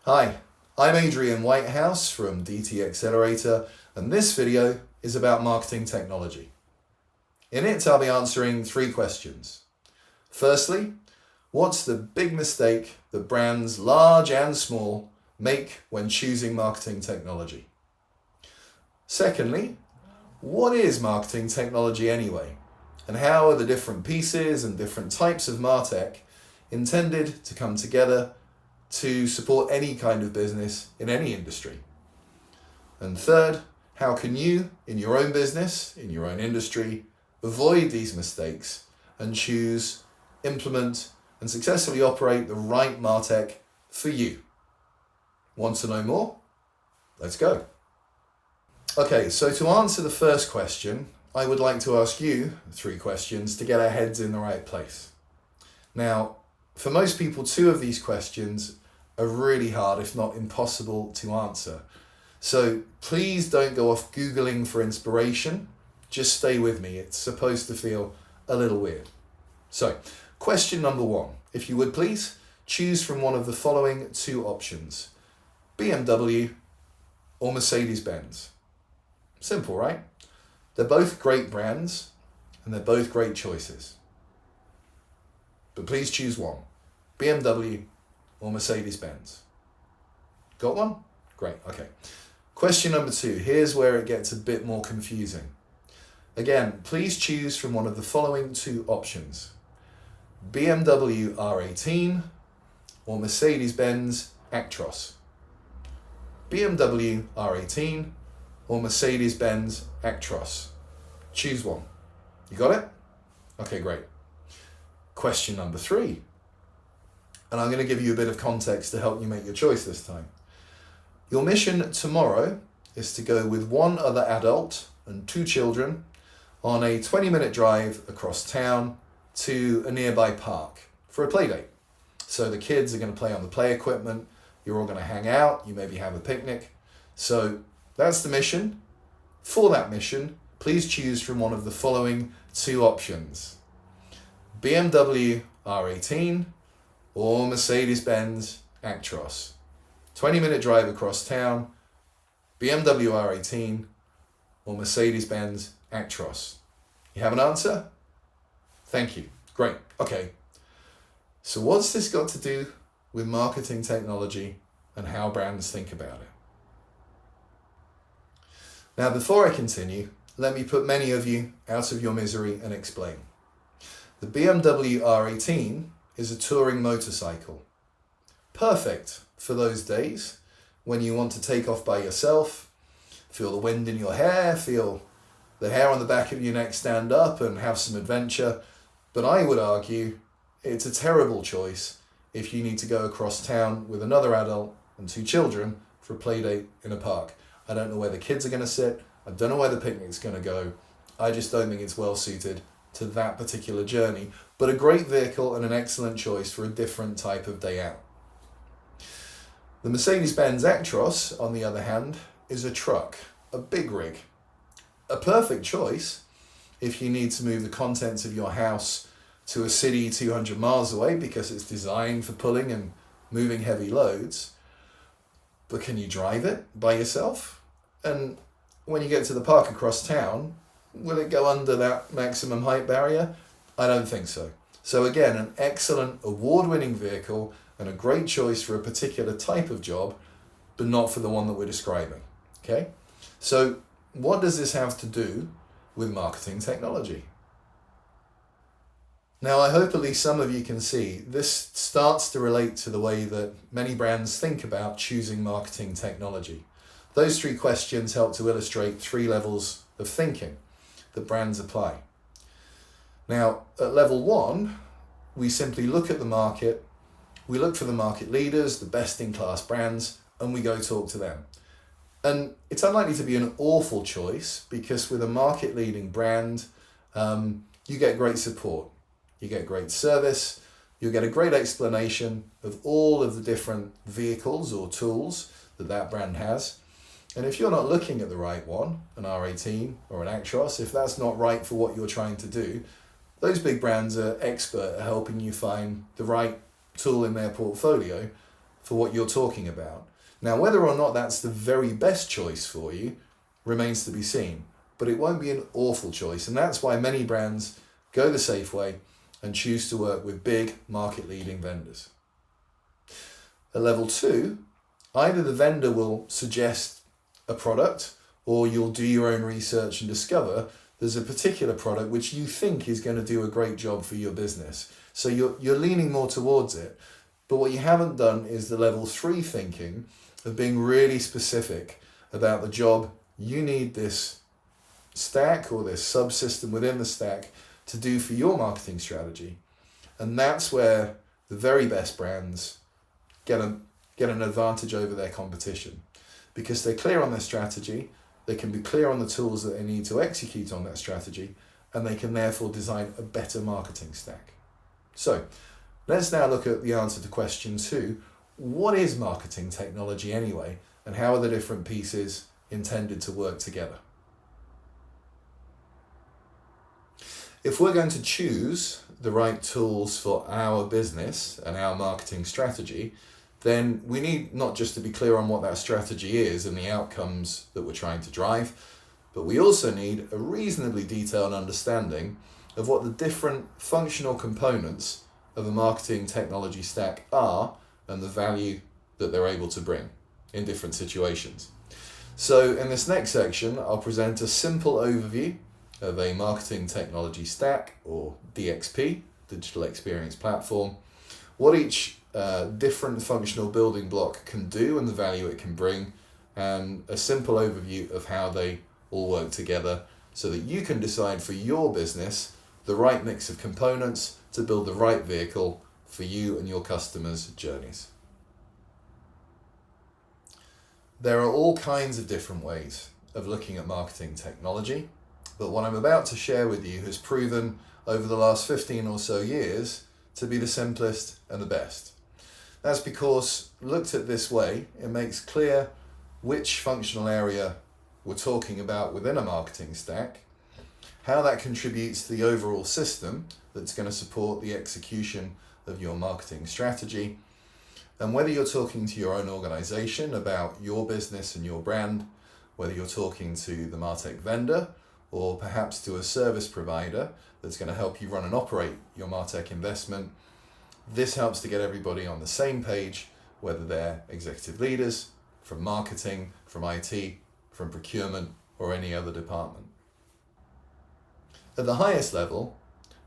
Hi, I'm Adrian Whitehouse from DT Accelerator, and this video is about marketing technology. In it, I'll be answering 3 questions. Firstly, what's the big mistake that brands large and small make when choosing marketing technology? Secondly, what is marketing technology anyway? And how are the different pieces and different types of martech intended to come together to support any kind of business in any industry? And third, how can you, in your own business, in your own industry, avoid these mistakes and choose, implement, and successfully operate the right martech for you? Want to know more? Let's go. Okay, so to answer the first question, I would like to ask you 3 questions to get our heads in the right place. Now, for most people, 2 of these questions are really hard, if not impossible, to answer. So please don't go off Googling for inspiration. Just stay with me. It's supposed to feel a little weird. So, question number 1. If you would please, choose from one of the following 2 options: BMW or Mercedes-Benz. Simple, right? They're both great brands and they're both great choices. But please choose one: BMW or Mercedes-Benz. Got one? Great, okay. Question number 2, here's where it gets a bit more confusing. Again, please choose from one of the following 2 options: BMW R18 or Mercedes-Benz Actros. BMW R18 or Mercedes-Benz Actros. Choose one. You got it? Okay, great. Question number 3. And I'm going to give you a bit of context to help you make your choice this time. Your mission tomorrow is to go with 1 other adult and 2 children on a 20-minute drive across town to a nearby park for a play date. So the kids are going to play on the play equipment, you're all going to hang out, you maybe have a picnic. So that's the mission. For that mission, please choose from one of the following 2 options: BMW R18 or Mercedes-Benz Actros. 20-minute drive across town, BMW R18 or Mercedes-Benz Actros. You have an answer? Thank you. Great. Okay. So what's this got to do with marketing technology and how brands think about it? Now, before I continue, let me put many of you out of your misery and explain. The BMW R18 is a touring motorcycle. Perfect for those days when you want to take off by yourself, feel the wind in your hair, feel the hair on the back of your neck stand up and have some adventure. But I would argue it's a terrible choice if you need to go across town with another adult and 2 children for a play date in a park. I don't know where the kids are going to sit. I don't know where the picnic's going to go. I just don't think it's well suited to that particular journey, but a great vehicle and an excellent choice for a different type of day out. The Mercedes-Benz Actros, on the other hand, is a truck, a big rig. A perfect choice if you need to move the contents of your house to a city 200 miles away because it's designed for pulling and moving heavy loads. But can you drive it by yourself? And when you get to the park across town, will it go under that maximum height barrier? I don't think so. So again, an excellent award-winning vehicle and a great choice for a particular type of job, but not for the one that we're describing. Okay? So what does this have to do with marketing technology? Now, I hope at least some of you can see this starts to relate to the way that many brands think about choosing marketing technology. Those 3 questions help to illustrate 3 levels of thinking that brands apply. Now, at level 1, we simply look at the market, we look for the market leaders, the best-in-class brands, and we go talk to them. And it's unlikely to be an awful choice because with a market-leading brand, you get great support. You get great service, you'll get a great explanation of all of the different vehicles or tools that that brand has. And if you're not looking at the right one, an R18 or an Actros, if that's not right for what you're trying to do, those big brands are expert at helping you find the right tool in their portfolio for what you're talking about. Now, whether or not that's the very best choice for you remains to be seen, but it won't be an awful choice, and that's why many brands go the safe way and choose to work with big market-leading vendors. At level 2, either the vendor will suggest a product or you'll do your own research and discover there's a particular product which you think is going to do a great job for your business. So you're leaning more towards it. But what you haven't done is the level 3 thinking of being really specific about the job you need this stack or this subsystem within the stack to do for your marketing strategy. And that's where the very best brands get an advantage over their competition, because they're clear on their strategy, they can be clear on the tools that they need to execute on that strategy, and they can therefore design a better marketing stack. So let's now look at the answer to question 2. What is marketing technology anyway, and how are the different pieces intended to work together? If we're going to choose the right tools for our business and our marketing strategy, then we need not just to be clear on what that strategy is and the outcomes that we're trying to drive, but we also need a reasonably detailed understanding of what the different functional components of a marketing technology stack are and the value that they're able to bring in different situations. So in this next section, I'll present a simple overview of a marketing technology stack, or DXP, Digital Experience Platform, what each different functional building block can do and the value it can bring, and a simple overview of how they all work together so that you can decide for your business the right mix of components to build the right vehicle for you and your customers' journeys. There are all kinds of different ways of looking at marketing technology, but what I'm about to share with you has proven over the last 15 or so years to be the simplest and the best. That's because, looked at this way, it makes clear which functional area we're talking about within a marketing stack, how that contributes to the overall system that's going to support the execution of your marketing strategy, and whether you're talking to your own organization about your business and your brand, whether you're talking to the martech vendor or perhaps to a service provider that's going to help you run and operate your martech investment, this helps to get everybody on the same page, whether they're executive leaders, from marketing, from IT, from procurement, or any other department. At the highest level,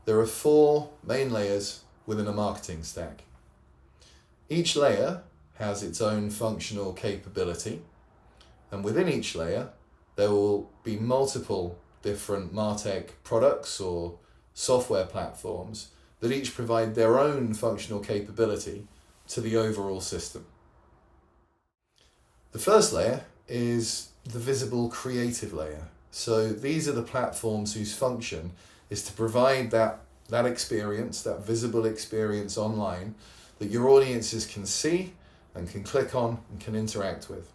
there are 4 main layers within a marketing stack. Each layer has its own functional capability, and within each layer, there will be multiple different martech products or software platforms that each provide their own functional capability to the overall system. The first layer is the visible creative layer. So these are the platforms whose function is to provide that experience, that visible experience online that your audiences can see and can click on and can interact with.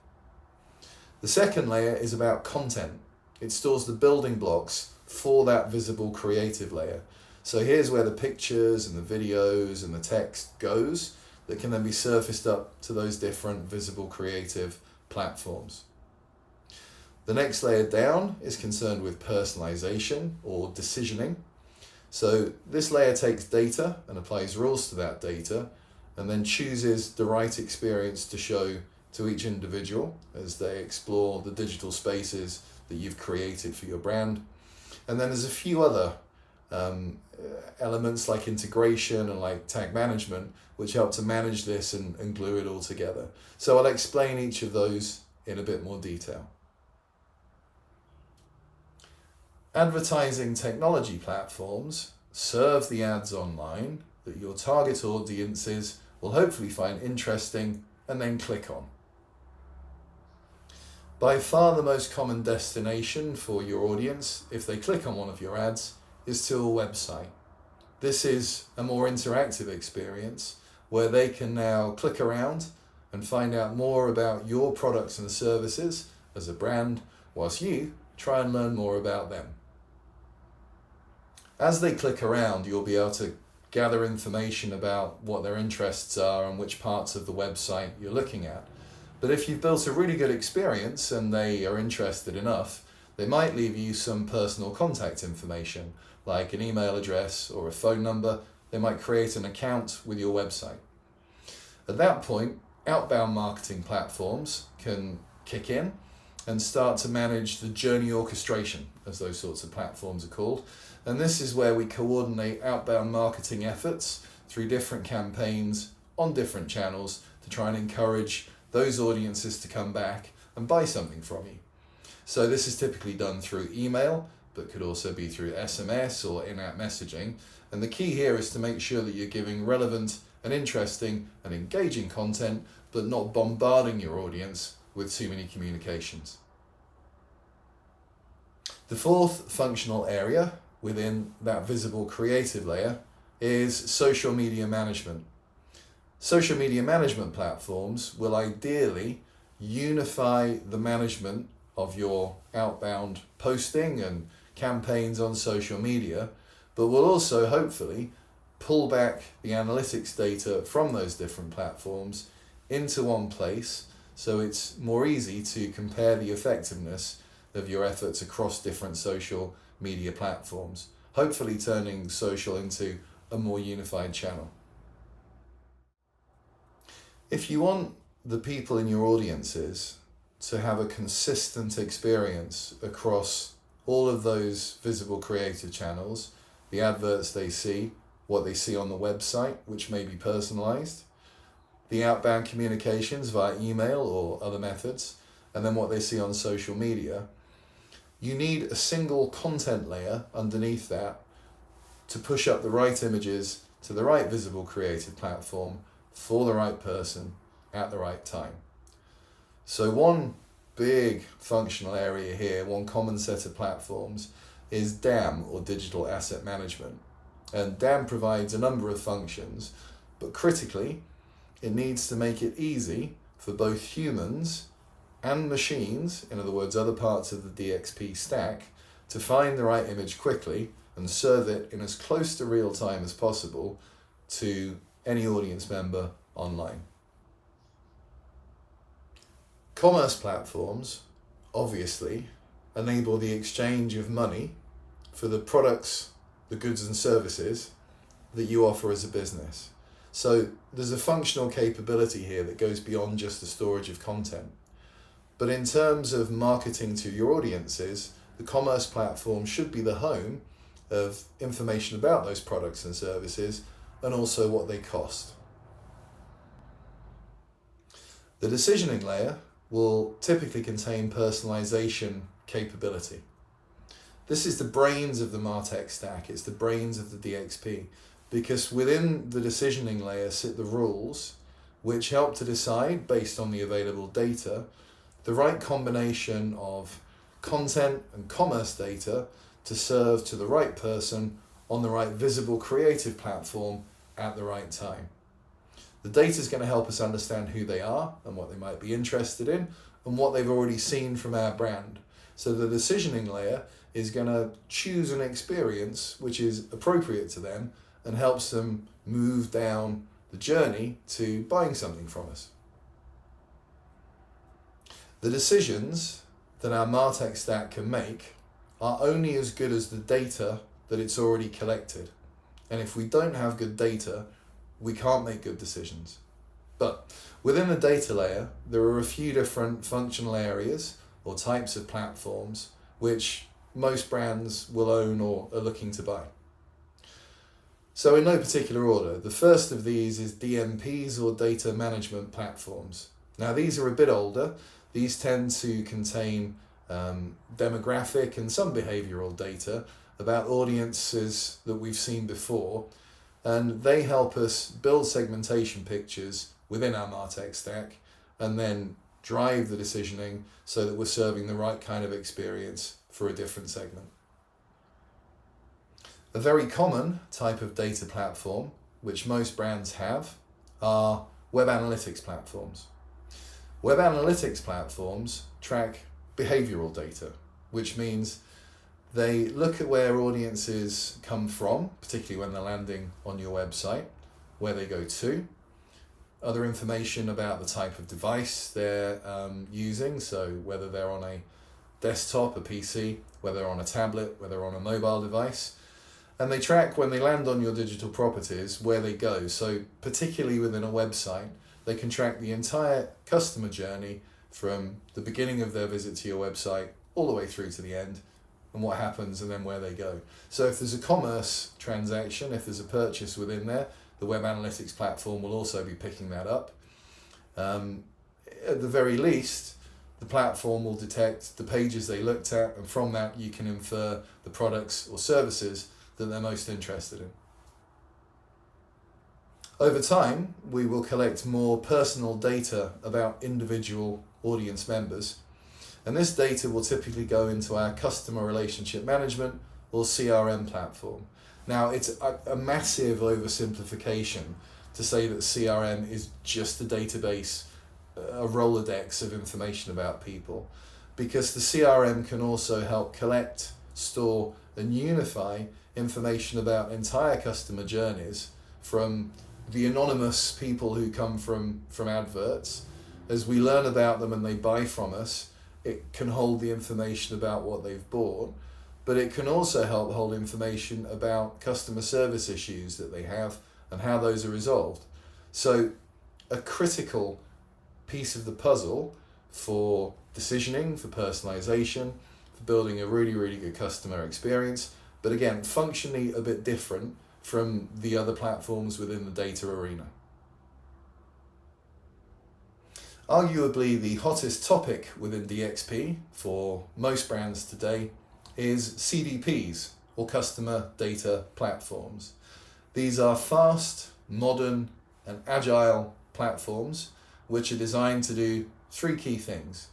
The second layer is about content. It stores the building blocks for that visible creative layer. So here's where the pictures and the videos and the text goes that can then be surfaced up to those different visible creative platforms. The next layer down is concerned with personalization or decisioning. So this layer takes data and applies rules to that data and then chooses the right experience to show to each individual as they explore the digital spaces that you've created for your brand. And then there's a few other elements like integration and like tag management which help to manage this and glue it all together. So I'll explain each of those in a bit more detail. Advertising technology platforms serve the ads online that your target audiences will hopefully find interesting and then click on. By far the most common destination for your audience, if they click on one of your ads, is to a website. This is a more interactive experience where they can now click around and find out more about your products and services as a brand, whilst you try and learn more about them. As they click around, you'll be able to gather information about what their interests are and which parts of the website you're looking at. But if you've built a really good experience and they are interested enough, they might leave you some personal contact information, like an email address or a phone number. They might create an account with your website. At that point, outbound marketing platforms can kick in and start to manage the journey orchestration, as those sorts of platforms are called. And this is where we coordinate outbound marketing efforts through different campaigns on different channels to try and encourage those audiences to come back and buy something from you. So this is typically done through email, but could also be through SMS or in-app messaging. And the key here is to make sure that you're giving relevant and interesting and engaging content, but not bombarding your audience with too many communications. The fourth functional area within that visible creative layer is social media management. Social media management platforms will ideally unify the management of your outbound posting and campaigns on social media, but will also hopefully pull back the analytics data from those different platforms into one place, so it's more easy to compare the effectiveness of your efforts across different social media platforms, hopefully turning social into a more unified channel. If you want the people in your audiences to have a consistent experience across all of those visible creative channels, the adverts they see, what they see on the website, which may be personalized, the outbound communications via email or other methods, and then what they see on social media, you need a single content layer underneath that to push up the right images to the right visible creative platform for the right person at the right time. So one big functional area here, one common set of platforms, is DAM, or Digital Asset Management. And DAM provides a number of functions, but critically, it needs to make it easy for both humans and machines, in other words, other parts of the DXP stack, to find the right image quickly and serve it in as close to real time as possible to any audience member online. Commerce platforms, obviously, enable the exchange of money for the products, the goods and services that you offer as a business. So there's a functional capability here that goes beyond just the storage of content. But in terms of marketing to your audiences, the commerce platform should be the home of information about those products and services and also what they cost. The decisioning layer will typically contain personalization capability. This is the brains of the martech stack, it's the brains of the DXP, because within the decisioning layer sit the rules which help to decide, based on the available data, the right combination of content and commerce data to serve to the right person on the right visible creative platform at the right time. The data is going to help us understand who they are and what they might be interested in and what they've already seen from our brand. So the decisioning layer is going to choose an experience which is appropriate to them and helps them move down the journey to buying something from us. The decisions that our martech stack can make are only as good as the data that it's already collected. And if we don't have good data, we can't make good decisions. But within the data layer, there are a few different functional areas or types of platforms which most brands will own or are looking to buy. So in no particular order, the first of these is DMPs, or data management platforms. Now these are a bit older. These tend to contain demographic and some behavioral data about audiences that we've seen before, and they help us build segmentation pictures within our martech stack and then drive the decisioning so that we're serving the right kind of experience for a different segment. A very common type of data platform, which most brands have, are web analytics platforms. Web analytics platforms track behavioral data, which means They look at where audiences come from, particularly when they're landing on your website, where they go to, other information about the type of device they're using, so whether they're on a desktop, a PC, whether they're on a tablet, whether they're on a mobile device. And they track when they land on your digital properties where they go. So particularly within a website, they can track the entire customer journey from the beginning of their visit to your website all the way through to the end, and what happens and then where they go. So if there's a commerce transaction, if there's a purchase within there, the web analytics platform will also be picking that up. At the very least, the platform will detect the pages they looked at, and from that you can infer the products or services that they're most interested in. Over time, we will collect more personal data about individual audience members, and this data will typically go into our customer relationship management or CRM platform. Now, it's a massive oversimplification to say that CRM is just a database, a Rolodex of information about people, because the CRM can also help collect, store, and unify information about entire customer journeys from the anonymous people who come from adverts. As we learn about them and they buy from us, it can hold the information about what they've bought, but it can also help hold information about customer service issues that they have and how those are resolved. So a critical piece of the puzzle for decisioning, for personalization, for building a really, really good customer experience, but again, functionally a bit different from the other platforms within the data arena. Arguably the hottest topic within DXP for most brands today is CDPs, or customer data platforms. These are fast, modern, and agile platforms which are designed to do three key things.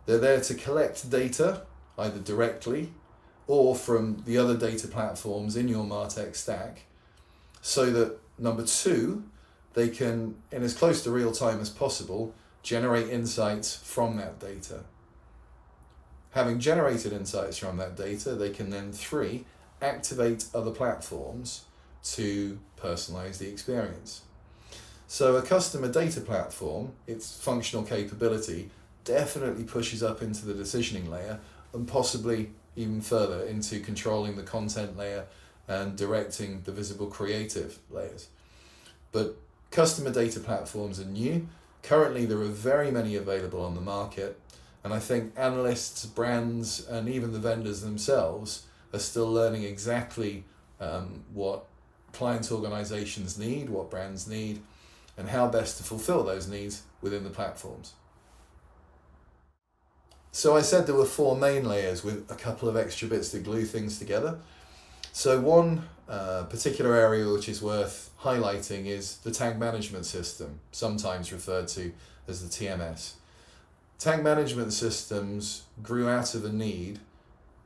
They're there to collect data, either directly or from the other data platforms in your martech stack, so that, number two, they can, in as close to real time as possible, generate insights from that data. Having generated insights from that data, they can then, three, activate other platforms to personalize the experience. So a customer data platform, its functional capability, definitely pushes up into the decisioning layer and possibly even further into controlling the content layer and directing the visible creative layers. But customer data platforms are new. Currently, there are very many available on the market, and I think analysts, brands, and even the vendors themselves are still learning exactly what client organizations need, what brands need, and how best to fulfill those needs within the platforms. So I said there were four main layers with a couple of extra bits to glue things together. So one particular area which is worth highlighting is the tag management system, sometimes referred to as the TMS. Tag management systems grew out of a need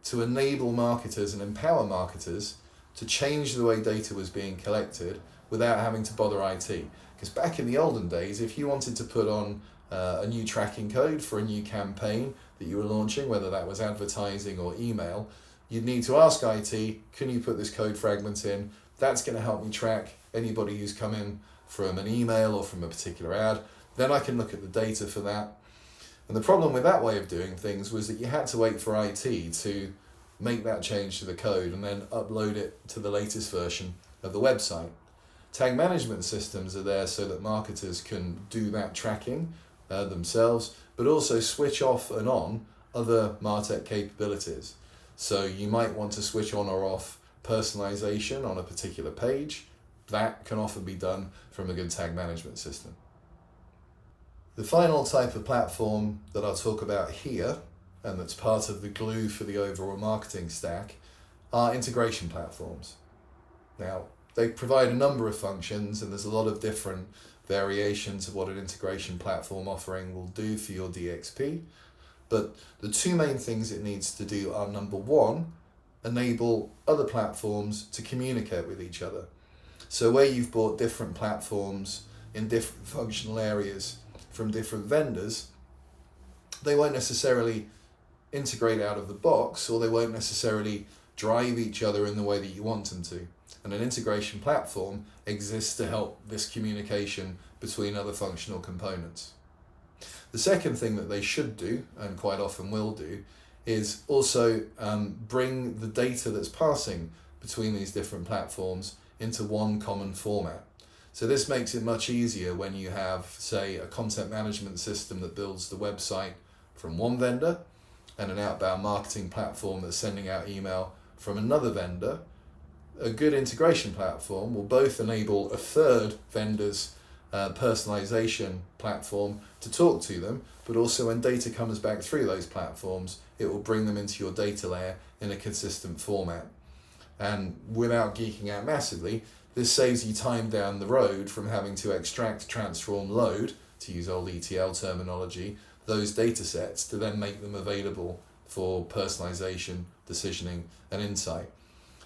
to enable marketers and empower marketers to change the way data was being collected without having to bother IT. Because back in the olden days, if you wanted to put on a new tracking code for a new campaign that you were launching, whether that was advertising or email, you'd need to ask IT, can you put this code fragment in? That's going to help me track anybody who's come in from an email or from a particular ad. Then I can look at the data for that. And the problem with that way of doing things was that you had to wait for IT to make that change to the code and then upload it to the latest version of the website. Tag management systems are there so that marketers can do that tracking themselves, but also switch off and on other martech capabilities. So you might want to switch on or off personalization on a particular page. That can often be done from a good tag management system. The final type of platform that I'll talk about here, and that's part of the glue for the overall marketing stack, are integration platforms. Now, they provide a number of functions, and there's a lot of different variations of what an integration platform offering will do for your DXP. But the two main things it needs to do are, number one, enable other platforms to communicate with each other. So where you've bought different platforms in different functional areas from different vendors, they won't necessarily integrate out of the box, or they won't necessarily drive each other in the way that you want them to. And an integration platform exists to help this communication between other functional components. The second thing that they should do, and quite often will do, is also bring the data that's passing between these different platforms into one common format. So this makes it much easier when you have, say, a content management system that builds the website from one vendor and an outbound marketing platform that's sending out email from another vendor. A good integration platform will both enable a third vendor's personalization platform to talk to them, but also when data comes back through those platforms, it will bring them into your data layer in a consistent format. And without geeking out massively, this saves you time down the road from having to extract, transform, load, to use old ETL terminology, those data sets to then make them available for personalization, decisioning, and insight.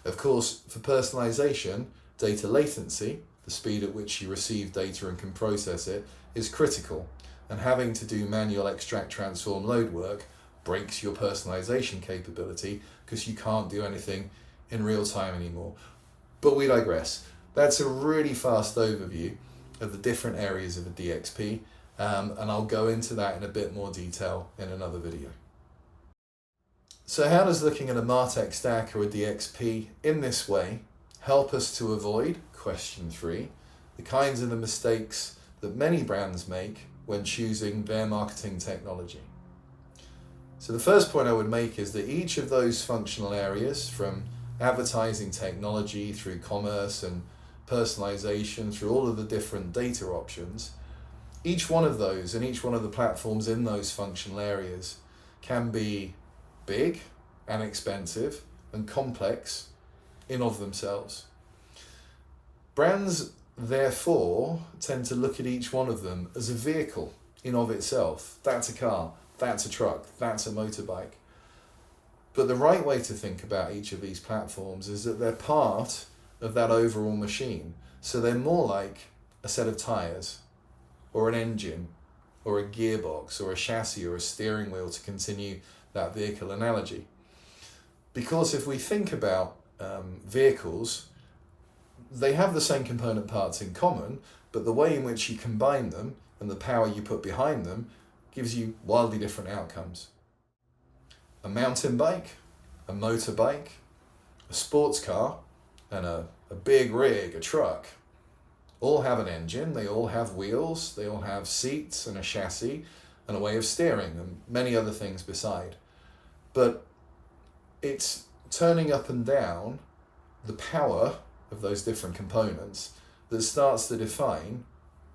Of course, for personalization, data latency, the speed at which you receive data and can process it, is critical. And having to do manual extract, transform, load work breaks your personalization capability because you can't do anything in real time anymore. But we digress. That's a really fast overview of the different areas of a DXP, and I'll go into that in a bit more detail in another video. So how does looking at a martech stack or a DXP in this way help us to avoid, question 3, the kinds of the mistakes that many brands make when choosing their marketing technology? So the first point I would make is that each of those functional areas, from advertising technology through commerce and personalization through all of the different data options, each one of those and each one of the platforms in those functional areas can be big and expensive and complex in of themselves. Brands therefore tend to look at each one of them as a vehicle in of itself. That's a car, that's a truck, that's a motorbike. But the right way to think about each of these platforms is that they're part of that overall machine. So they're more like a set of tires, or an engine, or a gearbox, or a chassis, or a steering wheel, to continue that vehicle analogy. Because if we think about vehicles, they have the same component parts in common, but the way in which you combine them and the power you put behind them gives you wildly different outcomes. A mountain bike, a motorbike, a sports car, and a big rig, a truck, all have an engine, they all have wheels, they all have seats and a chassis and a way of steering and many other things beside. But it's turning up and down the power of those different components that starts to define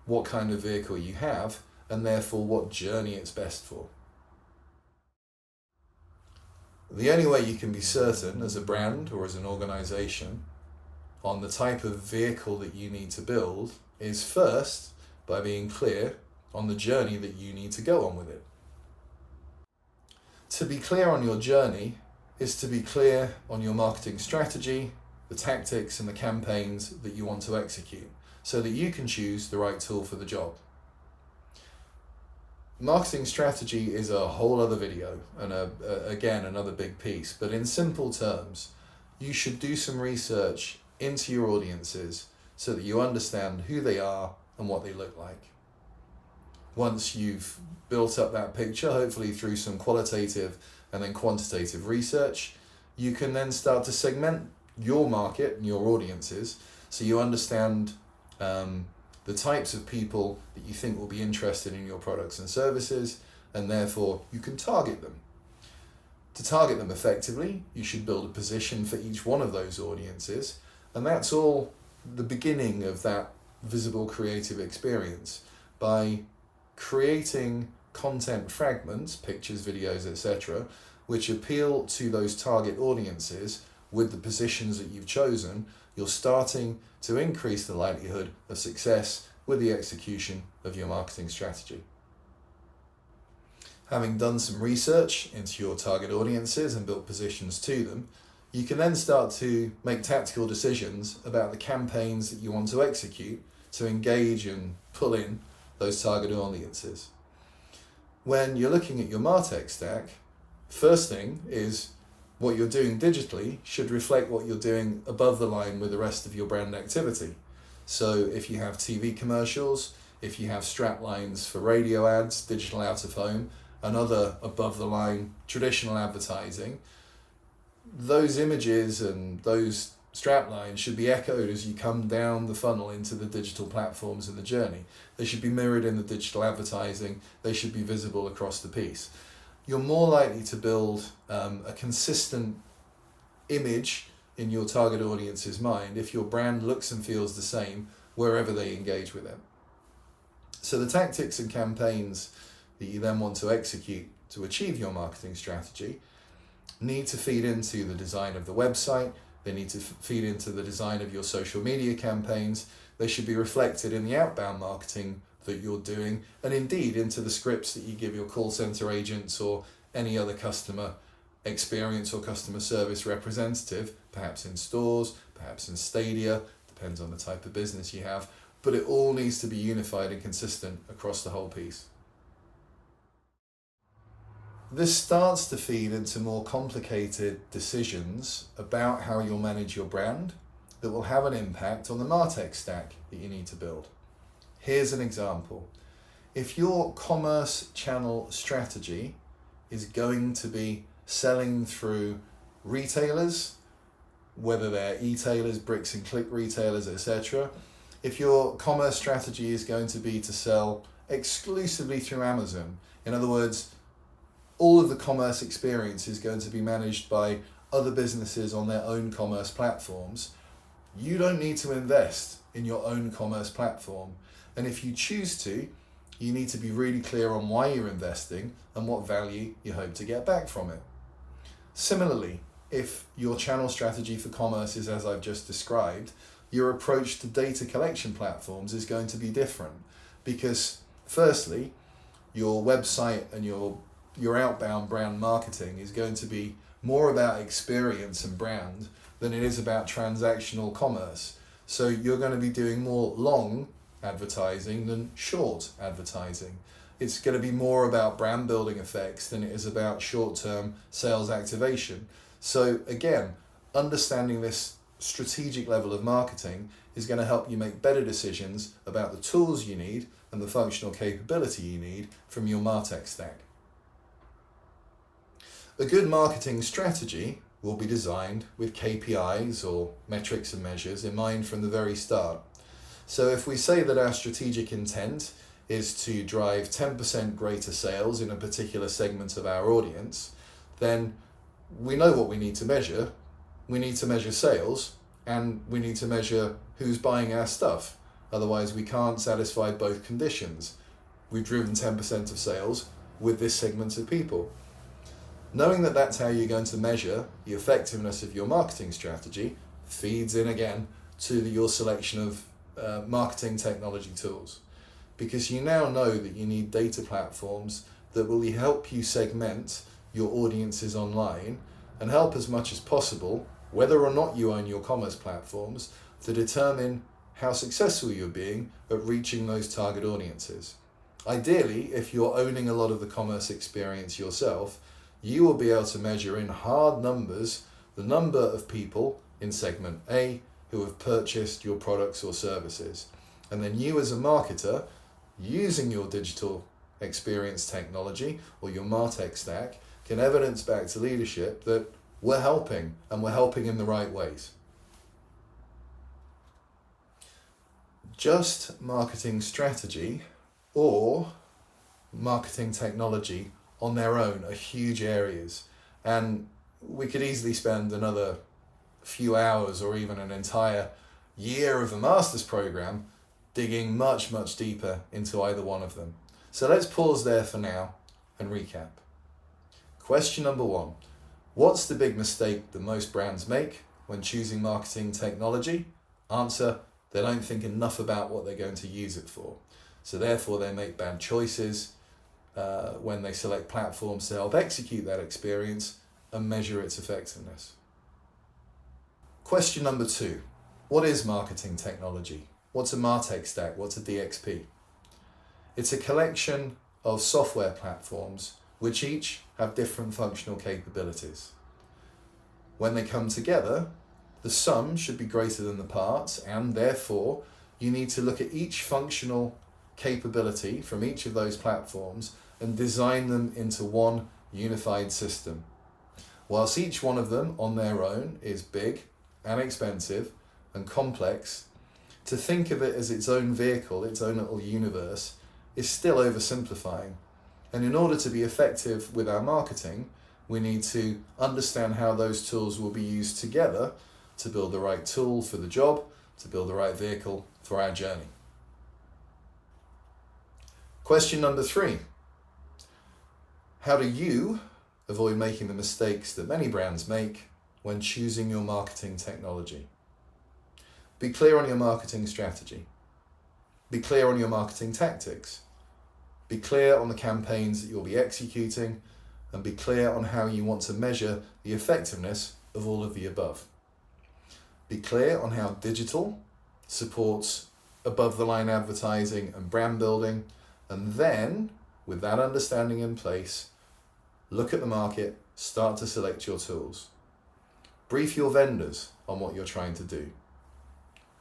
what kind of vehicle you have and therefore what journey it's best for. The only way you can be certain as a brand or as an organization on the type of vehicle that you need to build is first by being clear on the journey that you need to go on with it. To be clear on your journey is to be clear on your marketing strategy, the tactics and the campaigns that you want to execute, so that you can choose the right tool for the job. Marketing strategy is a whole other video and again another big piece, but in simple terms, you should do some research into your audiences so that you understand who they are and what they look like. Once you've built up that picture, hopefully through some qualitative and then quantitative research, you can then start to segment your market and your audiences so you understand the types of people that you think will be interested in your products and services, and therefore you can target them. To target them effectively, you should build a position for each one of those audiences, and that's all the beginning of that visible creative experience. By creating content fragments, pictures, videos, etc., which appeal to those target audiences with the positions that you've chosen, you're starting to increase the likelihood of success with the execution of your marketing strategy. Having done some research into your target audiences and built positions to them, you can then start to make tactical decisions about the campaigns that you want to execute to engage and pull in those target audiences. When you're looking at your martech stack, First thing is what you're doing digitally should reflect what you're doing above the line with the rest of your brand activity. So if you have TV commercials, if you have strap lines for radio ads, digital out of home, and other above the line traditional advertising, those images and those strap lines should be echoed as you come down the funnel into the digital platforms in the journey. They should be mirrored in the digital advertising. They should be visible across the piece. You're more likely to build a consistent image in your target audience's mind if your brand looks and feels the same wherever they engage with it. So the tactics and campaigns that you then want to execute to achieve your marketing strategy need to feed into the design of the website. They need to feed into the design of your social media campaigns. They should be reflected in the outbound marketing that you're doing, and indeed into the scripts that you give your call center agents or any other customer experience or customer service representative, perhaps in stores, perhaps in stadia, depends on the type of business you have, but it all needs to be unified and consistent across the whole piece. This starts to feed into more complicated decisions about how you'll manage your brand that will have an impact on the martech stack that you need to build. Here's an example. If your commerce channel strategy is going to be selling through retailers, whether they're e-tailers, bricks and click retailers, etc., if your commerce strategy is going to be to sell exclusively through Amazon, in other words, all of the commerce experience is going to be managed by other businesses on their own commerce platforms, you don't need to invest in your own commerce platform. And if you choose to, you need to be really clear on why you're investing and what value you hope to get back from it. Similarly, if your channel strategy for commerce is as I've just described, your approach to data collection platforms is going to be different, because firstly, your website and your outbound brand marketing is going to be more about experience and brand than it is about transactional commerce. So you're going to be doing more long advertising than short advertising. It's going to be more about brand building effects than it is about short-term sales activation. So again, understanding this strategic level of marketing is going to help you make better decisions about the tools you need and the functional capability you need from your martech stack. A good marketing strategy will be designed with KPIs or metrics and measures in mind from the very start. So if we say that our strategic intent is to drive 10% greater sales in a particular segment of our audience, then we know what we need to measure. We need to measure sales and we need to measure who's buying our stuff. Otherwise we can't satisfy both conditions. We've driven 10% of sales with this segment of people. Knowing that that's how you're going to measure the effectiveness of your marketing strategy feeds in again to your selection of marketing technology tools, because you now know that you need data platforms that will help you segment your audiences online and help as much as possible, whether or not you own your commerce platforms, to determine how successful you're being at reaching those target audiences. Ideally, if you're owning a lot of the commerce experience yourself, you will be able to measure in hard numbers the number of people in segment A who have purchased your products or services. And then you as a marketer, using your digital experience technology or your martech stack, can evidence back to leadership that we're helping and we're helping in the right ways. Just marketing strategy or marketing technology on their own are huge areas, and we could easily spend another few hours or even an entire year of a master's program digging much, much deeper into either one of them. So let's pause there for now and recap. Question number 1. What's the big mistake that most brands make when choosing marketing technology? Answer: they don't think enough about what they're going to use it for. So therefore they make bad choices when they select platforms to help execute that experience and measure its effectiveness. Question number 2. What is marketing technology? What's a martech stack? What's a DXP? It's a collection of software platforms which each have different functional capabilities. When they come together, the sum should be greater than the parts, and therefore you need to look at each functional capability from each of those platforms and design them into one unified system. Whilst each one of them on their own is big and expensive and complex, to think of it as its own vehicle, its own little universe, is still oversimplifying. And in order to be effective with our marketing, we need to understand how those tools will be used together to build the right tool for the job, to build the right vehicle for our journey. Question number 3. How do you avoid making the mistakes that many brands make when choosing your marketing technology? Be clear on your marketing strategy. Be clear on your marketing tactics. Be clear on the campaigns that you'll be executing, and be clear on how you want to measure the effectiveness of all of the above. Be clear on how digital supports above-the-line advertising and brand building, and then, with that understanding in place, look at the market, start to select your tools. Brief your vendors on what you're trying to do.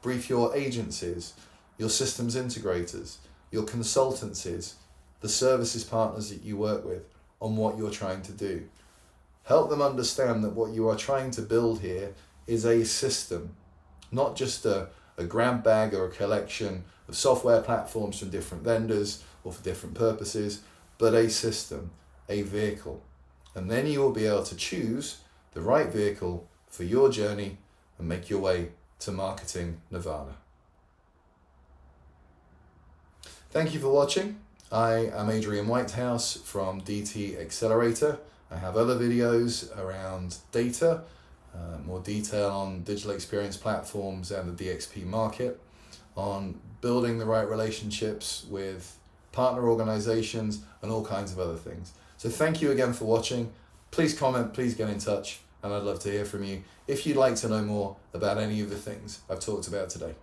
Brief your agencies, your systems integrators, your consultancies, the services partners that you work with on what you're trying to do. Help them understand that what you are trying to build here is a system, not just a grab bag or a collection of software platforms from different vendors or for different purposes, but a system, a vehicle. And then you will be able to choose the right vehicle for your journey and make your way to marketing Nirvana. Thank you for watching. I am Adrian Whitehouse from DT Accelerator. I have other videos around data, more detail on digital experience platforms and the DXP market, on building the right relationships with partner organizations and all kinds of other things. So thank you again for watching. Please comment, please get in touch, and I'd love to hear from you if you'd like to know more about any of the things I've talked about today.